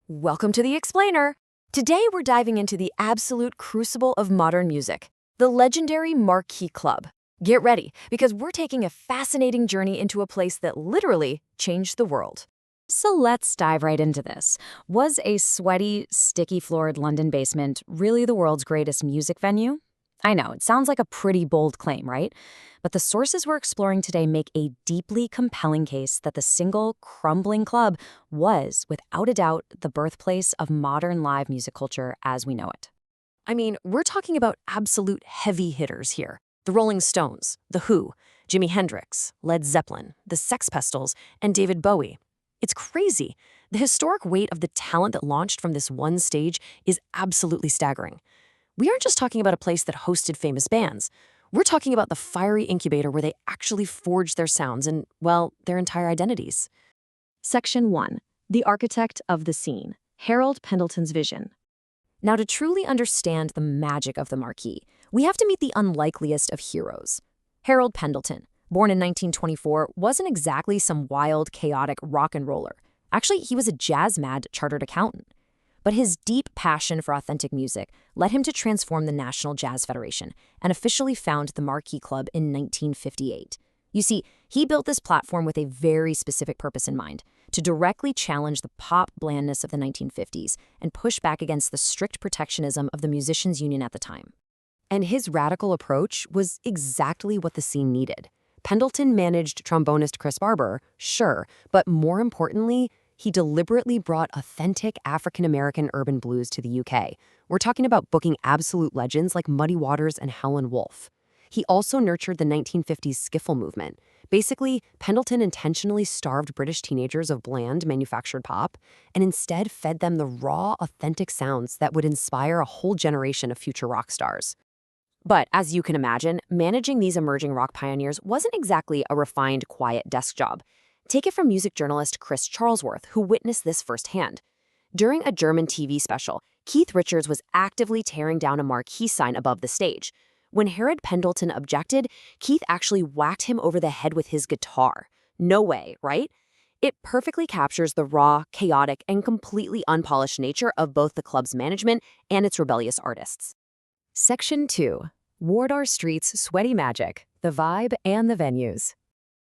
Welcome to the Explainer. Today we're diving into the absolute crucible of modern music, the legendary Marquee Club. Get ready, because we're taking a fascinating journey into a place that literally changed the world. So let's dive right into this. Was a sweaty, sticky-floored London basement really the world's greatest music venue? I know, it sounds like a pretty bold claim, right? But the sources we're exploring today make a deeply compelling case that the single, crumbling club was, without a doubt, the birthplace of modern live music culture as we know it. I mean, we're talking about absolute heavy hitters here. The Rolling Stones, The Who, Jimi Hendrix, Led Zeppelin, the Sex Pistols, and David Bowie. It's crazy. The historic weight of the talent that launched from this one stage is absolutely staggering. We aren't just talking about a place that hosted famous bands. We're talking about the fiery incubator where they actually forged their sounds and, well, their entire identities. Section 1. The Architect of the Scene. Harold Pendleton's Vision. Now, to truly understand the magic of the Marquee, we have to meet the unlikeliest of heroes. Harold Pendleton, born in 1924, wasn't exactly some wild, chaotic rock and roller. Actually, he was a jazz-mad chartered accountant. But his deep passion for authentic music led him to transform the National Jazz Federation and officially found the Marquee Club in 1958. You see, he built this platform with a very specific purpose in mind, to directly challenge the pop blandness of the 1950s and push back against the strict protectionism of the musicians' union at the time. And his radical approach was exactly what the scene needed. Pendleton managed trombonist Chris Barber, sure, but more importantly, he deliberately brought authentic African-American urban blues to the UK. We're talking about booking absolute legends like Muddy Waters and Howlin' Wolf. He also nurtured the 1950s skiffle movement. Basically, Pendleton intentionally starved British teenagers of bland, manufactured pop, and instead fed them the raw, authentic sounds that would inspire a whole generation of future rock stars. But as you can imagine, managing these emerging rock pioneers wasn't exactly a refined, quiet desk job. Take it from music journalist Chris Charlesworth, who witnessed this firsthand. During a German TV special, Keith Richards was actively tearing down a marquee sign above the stage. When Harold Pendleton objected, Keith actually whacked him over the head with his guitar. No way, right? It perfectly captures the raw, chaotic, and completely unpolished nature of both the club's management and its rebellious artists. Section 2. Wardour Street's Sweaty Magic, the Vibe and the Venues.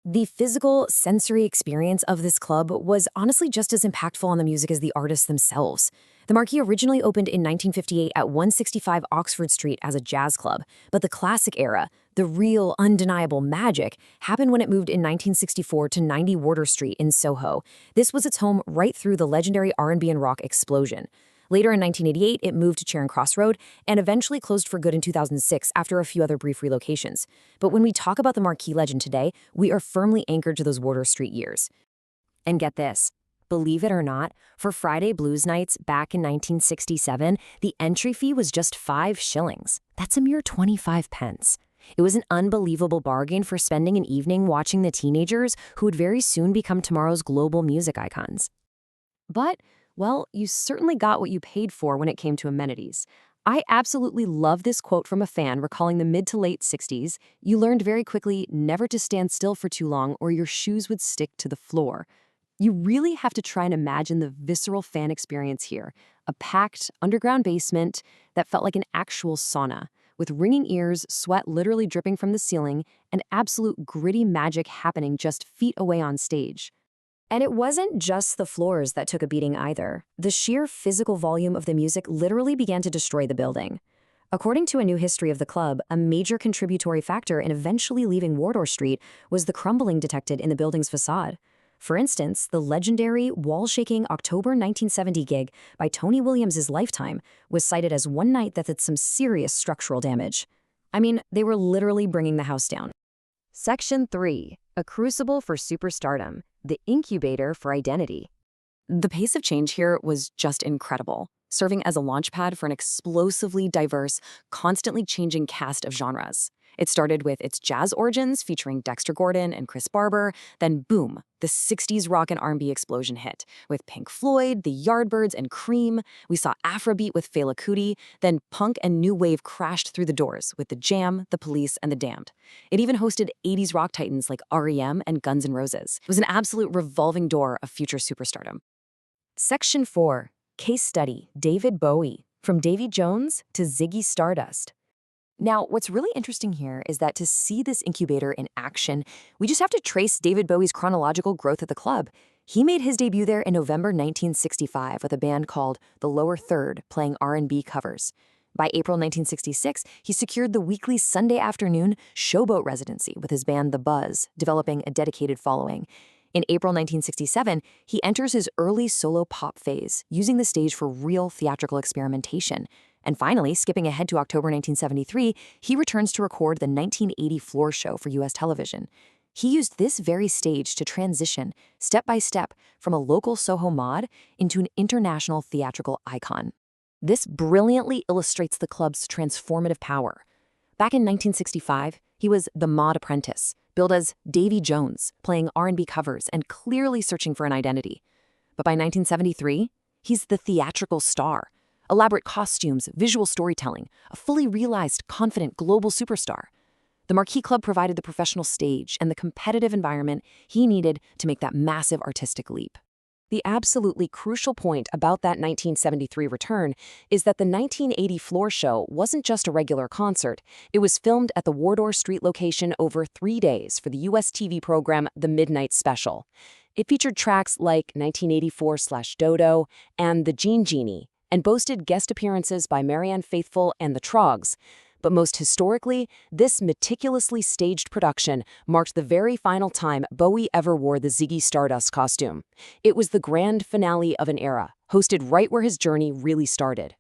The physical, sensory experience of this club was honestly just as impactful on the music as the artists themselves. The Marquee originally opened in 1958 at 165 Oxford Street as a jazz club, but the classic era, the real, undeniable magic, happened when it moved in 1964 to 90 Wardour Street in Soho. This was its home right through the legendary R&B and rock explosion. Later in 1988, it moved to Charing Cross Road and eventually closed for good in 2006 after a few other brief relocations. But when we talk about the Marquee legend today, we are firmly anchored to those Wardour Street years. And get this, believe it or not, for Friday Blues Nights back in 1967, the entry fee was just 5 shillings. That's a mere 25 pence. It was an unbelievable bargain for spending an evening watching the teenagers who would very soon become tomorrow's global music icons. But well, you certainly got what you paid for when it came to amenities. I absolutely love this quote from a fan recalling the mid to late 60s. You learned very quickly never to stand still for too long or your shoes would stick to the floor. You really have to try and imagine the visceral fan experience here. A packed, underground basement that felt like an actual sauna, with ringing ears, sweat literally dripping from the ceiling, and absolute gritty magic happening just feet away on stage. And it wasn't just the floors that took a beating either. The sheer physical volume of the music literally began to destroy the building. According to a new history of the club, a major contributory factor in eventually leaving Wardour Street was the crumbling detected in the building's facade. For instance, the legendary, wall-shaking October 1970 gig by Tony Williams' Lifetime was cited as one night that had some serious structural damage. I mean, they were literally bringing the house down. Section 3. A Crucible for Superstardom, the Incubator for Identity. The pace of change here was just incredible, serving as a launchpad for an explosively diverse, constantly changing cast of genres. It started with its jazz origins featuring Dexter Gordon and Chris Barber, then boom, the 60s rock and R&B explosion hit. With Pink Floyd, the Yardbirds, and Cream, we saw Afrobeat with Fela Kuti, then punk and new wave crashed through the doors with The Jam, The Police, and The Damned. It even hosted 80s rock titans like REM and Guns N' Roses. It was an absolute revolving door of future superstardom. Section 4. Case study, David Bowie, from Davy Jones to Ziggy Stardust. Now, what's really interesting here is that to see this incubator in action, we just have to trace David Bowie's chronological growth at the club. He made his debut there in November 1965 with a band called The Lower Third, playing R&B covers. By April 1966, he secured the weekly Sunday afternoon Showboat residency with his band The Buzz, developing a dedicated following. In April 1967, he enters his early solo pop phase, using the stage for real theatrical experimentation. And finally, skipping ahead to October 1973, he returns to record the 1980 floor show for U.S. television. He used this very stage to transition, step by step, from a local Soho mod into an international theatrical icon. This brilliantly illustrates the club's transformative power. Back in 1965, he was the mod apprentice, billed as Davy Jones, playing R&B covers and clearly searching for an identity. But by 1973, he's the theatrical star. Elaborate costumes, visual storytelling, a fully realized, confident global superstar. The Marquee Club provided the professional stage and the competitive environment he needed to make that massive artistic leap. The absolutely crucial point about that 1973 return is that the 1980 floor show wasn't just a regular concert. It was filmed at the Wardour Street location over 3 days for the US TV program The Midnight Special. It featured tracks like 1984/Dodo and The Gene Genie, and boasted guest appearances by Marianne Faithfull and the Trogs. But most historically, this meticulously staged production marked the very final time Bowie ever wore the Ziggy Stardust costume. It was the grand finale of an era, hosted right where his journey really started.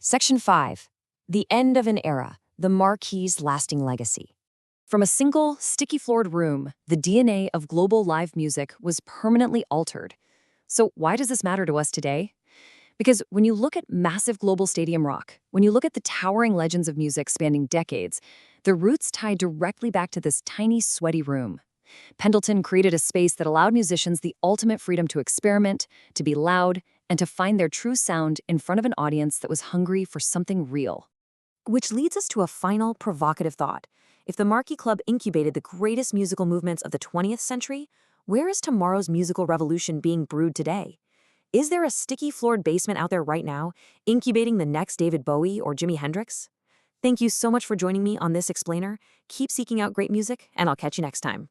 Section 5. The end of an era, the Marquee's lasting legacy. From a single, sticky-floored room, the DNA of global live music was permanently altered. So why does this matter to us today? Because when you look at massive global stadium rock, when you look at the towering legends of music spanning decades, their roots tie directly back to this tiny, sweaty room. Pendleton created a space that allowed musicians the ultimate freedom to experiment, to be loud, and to find their true sound in front of an audience that was hungry for something real. Which leads us to a final, provocative thought. If the Marquee Club incubated the greatest musical movements of the 20th century, where is tomorrow's musical revolution being brewed today? Is there a sticky-floored basement out there right now, incubating the next David Bowie or Jimi Hendrix? Thank you so much for joining me on this explainer. Keep seeking out great music, and I'll catch you next time.